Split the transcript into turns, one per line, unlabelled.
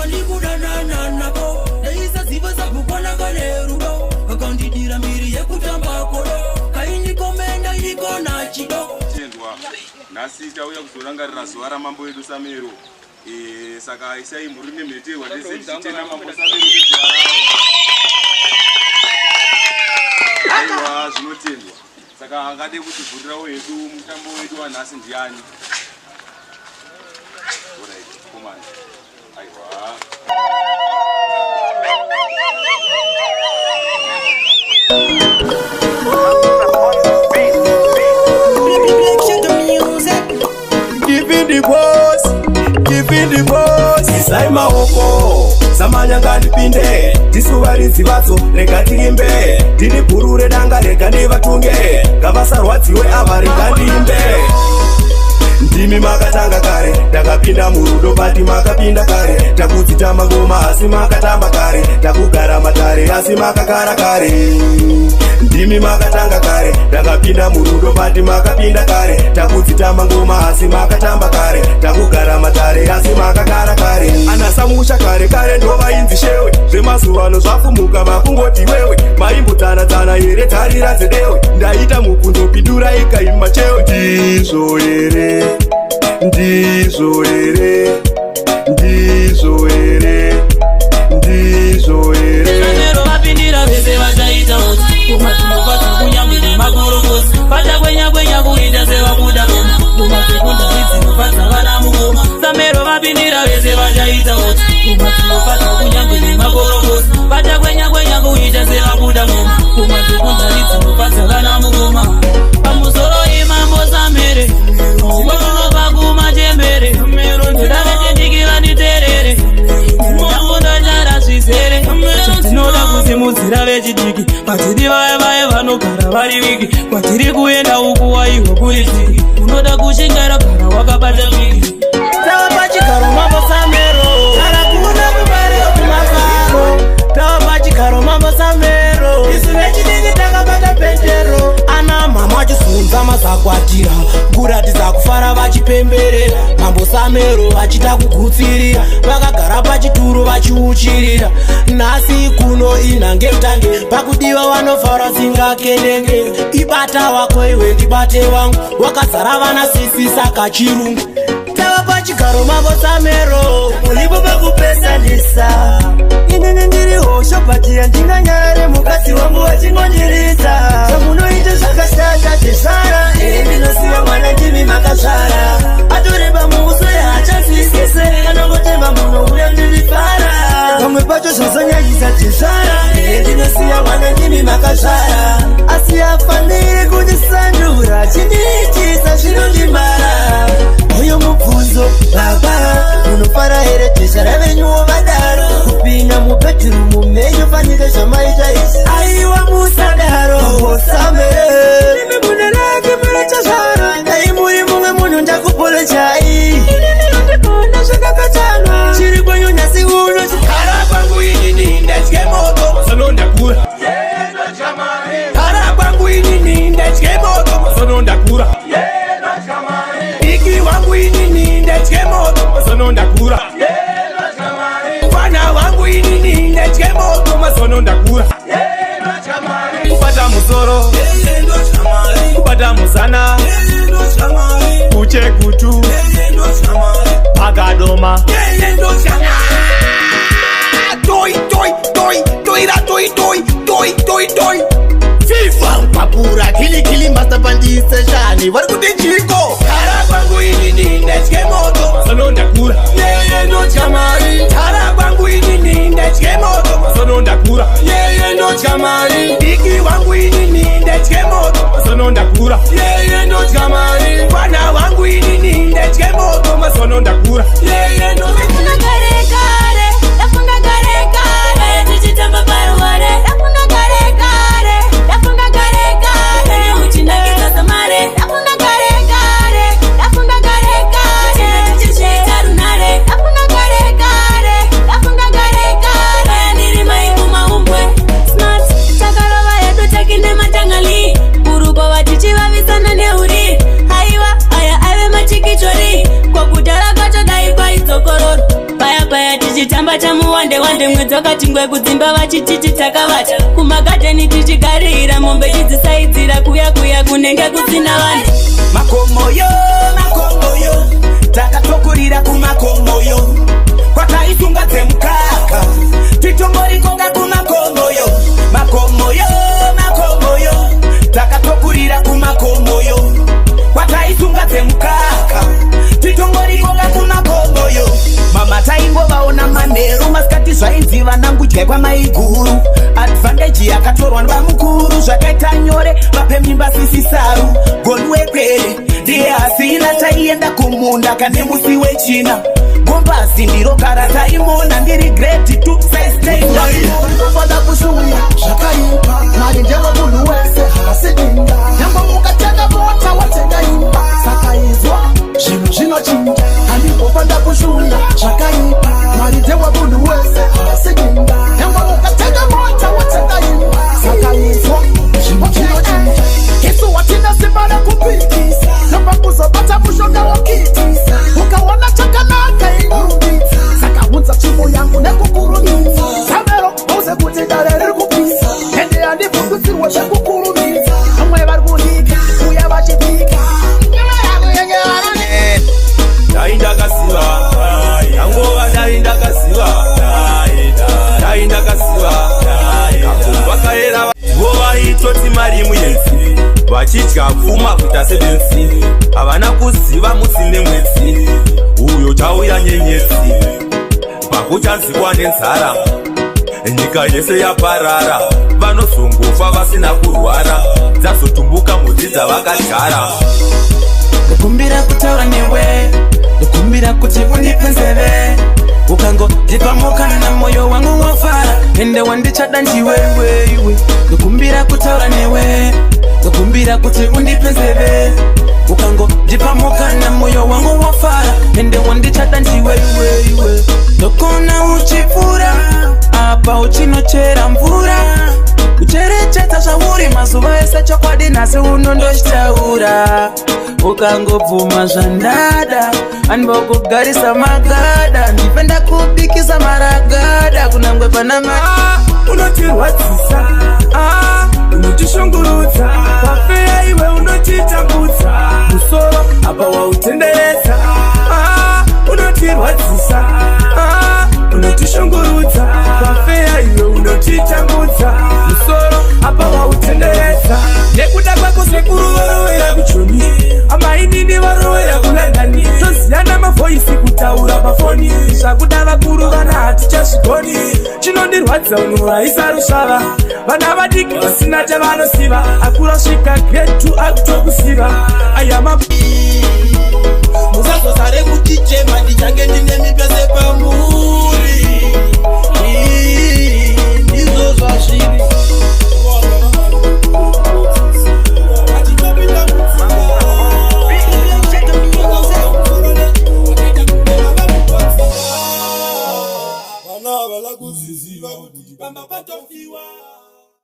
Vakanikuda nako Deisa ziva sabukwana kanerudo Vakandidira miri yekutamba kodo Kaini komenda iliko na chido
Tendwa Nasita uya kuzorangarira zuva ramambo edu Samero Saka isai murime mhetewa Ndese chitena mambo Samero Aiwa zvinotendwa Saka angade kuti vhurirawo hedu mutambo wedu wanhasi ndiani Alright, come on. Aiwa
Giving the boss Isai maoko Samanyanga nipinde Tisuvari zivatso Rega tirimbe Dini purure danga rega nivatunge Gavasarwadziwe ava rega ndimbe Ndimi makatanga kare Takapinda murudo pati makapinda kare Takudzitama ngoma asi makatamba kare Takugara matare asi makakara kare Ndimi makatanga kare Takapinda murudo pati makapinda kare Takudzitama ngoma asi makatamba kare Takugara matare asi makakara kare Anasamusha kare kare ndova inzi shewe Zvemazuvano zvafumuka makungoti wewe Maimbotana here tarira zedewe Ndaita mukunzo pindura ikaima chewe Ndizvo here Ndizvo here Ndizvo here Ndizvo here
Samero vapindira vese vachaita uti Kumatunopata kunyamwini makorokosi Pata kwenya kuita sevabuda koma Kumasekondari dzinopata vana mukoma Samero vapindira vese vachaita uti Kumatunopata kunyamwini makorokosi Pata kwenya kuita sevabuda koma Kumasekondari dzinopata vana mukoma Pamusoro imambo Samere Kumatunopata kumachembere Ndavachendikira niterere Mafunda chara zvisere Chatinoda kusimudzira vechidiki Patiri vaye vanogara vari viki Kwatiri kuenda uku waiwa kuri ziki Unoda kushingara gara wakabata viki Tava pachigaro mambo Samero Tarakuna kubareo kumafaro Tava pachigaro mambo Samero Isu vechidiki takabata pendero Ana mama chisunza mazakwatira Kuratidza kufara vachipemberera Mambo Samero vachida kugutsirira Vakagara pachituro vachiuchirira Nhasi kuno inhange mutange Pakudiwa vanofara singakenenge Ibata wako iwe ndibate wangu Wakazara vana sisi saka chirungu Tava pachigaro mambo Samero Mulipo pakupesanisa Inini ndiri hosho patiya ndinganyare mukadzi wangu vachingondiridza Samunoite zvakashata tesara Ndinosiya mwana ndimi makazvara Atoreba muso yaachazvisise Anongotema muno uya ndivipara Pamwe pacho zvazonyanyisa tesara Ndinosiya mwana ndimi makazvara Asi afanire kundisandura Chiniitisa zvinondimara Uyo mubvunzo baba Unofara here tesara venyuwo vadaro Kupinda mubedroom menyu fanike zvamaita isi Aiwa musadaro Samero Nimi mune rake murachazvara Dai muri mumwe munhu ndakupole chai Ndikona zvakakatana Chiri kwenyu nhasi uno Kara kwangu inini ndatye moto Masono ndakura Kara kwangu inini ndatye moto Masono ndakura Iki wangu inini ndatye moto Masono ndakura Mwana wangu inini ndatye moto Masono ndakura Kubata musoro Kubata musana Kuche kutu Pagadoma Toi FIFA papura kili master bandi seshani Vari kuti chiko Kara kwangu inini ndatye moto Masono ndakura no chamari Kara kwangu inini ndatye moto Masono ndakura no chamari Iki wangu inini ndatye moto Masono ndakura no chamari Mwana wangu inini ndatye moto Masono ndakura no Tichitamba paruware Dakunda kare kare Dakunda kare kare Uchinakita samare Dakunda kare kare Dakunda kare kare Tichita runare Dakunda kare kare Dakunda kare kare Niri maiku maumbwe Smart Chakarova yetu chakinde matangali Uruko wachichi vavisana neuri Haiwa Aya ave machikichori Kwa kudara tichitamba chamuwande wande mwedzi wakatingwe kudzimba vachititi takavata kumagadheni tichigarira mombe tidzisaidzira kuya kunenge kusina vanhu
makomoyo takatokurira kumakomoyo kwataisunga dzemukaka titongorikonga kumakomoyo makomoyo takatokurira kumakomoyo kwataisunga dzemukaka titongorikonga kumakomoyo mama taingovaona manheru masikati zvainzi vanangudya kwamaiguru advantage yakatorwa nevamukuru zvakaita nyore vapemimba sisisaru goni wekwere ndiye asina taienda kumunda kane musi wechina gombazi ndiro kara taimona ndiri grade to size kushuya zvakaipa mari ndewe munhu wese hasidinda nyangwe mukatenga mota watenga imba saka izwa zvinhu zvinochinja handingofanda kushuya zvakaipa mari ndewe munhu wese hasidinda nyangwe mukatenga mota watenga imba saka izwa zvinhu zvinochinja isu watina simba rekupikisa nopakuzobata mushonga wokitisa ukaona chakanaka inurumidza saka unza tsvimbo yangu nekukurumidza samero uze kuti dare riri kupisa ende handibvundutsirwe zvekukurumidza vamwe vari kuhika uya vachipika dai ndakasiva yangova dai ndakasiva vakaera vo vaitoti mari muyenzi vachidya pfuma kuita sebenzi havana kuziva musi nemwedzi uyo tauya nyenyedzi pakuchanzikwa nenzara nyika yese yaparara vanozongofa vasina kurwara dzazotumbuka mhodzi dzavakadyara
kukumbira kutaura newe kukumbira kuti undipenzeve ukangotipa mukana moyo wangu wafara ende wandichada ndiwewe kukumbira kutaura newe kukumbira kuti undipenzeve ukangotipa mukana moyo wangu wafara ende wandichada ndiwewe ndokona uchipfura apa uchinochera mvura kucherechedza zvauri mazuva ese chokwadi nhasi unondochitaura ukangobvuma zvandada andibokugarisa magada ndipenda kubikisa maragada kunangwe pana
unotirwadzisa unotishungurudza wafeya iwe unotitambudza musoro apa wautenderedza unotirwadzisa unotishungurudza wafeya iwe unotitambudza musoro apa wautenderedza nekuda kwako sekuru varovera kuchoni amainini varovera kulandani toziyana mavhoisi kutaura pafoni zvakuda vakuru vana hatichazvigoni chinondirwadza unhu vaisa rusvava vana vadiki vasina chavanosiva akurasvika gretu akutokusiva ayama musazosare kutichema ndichange ndine mipese pamuri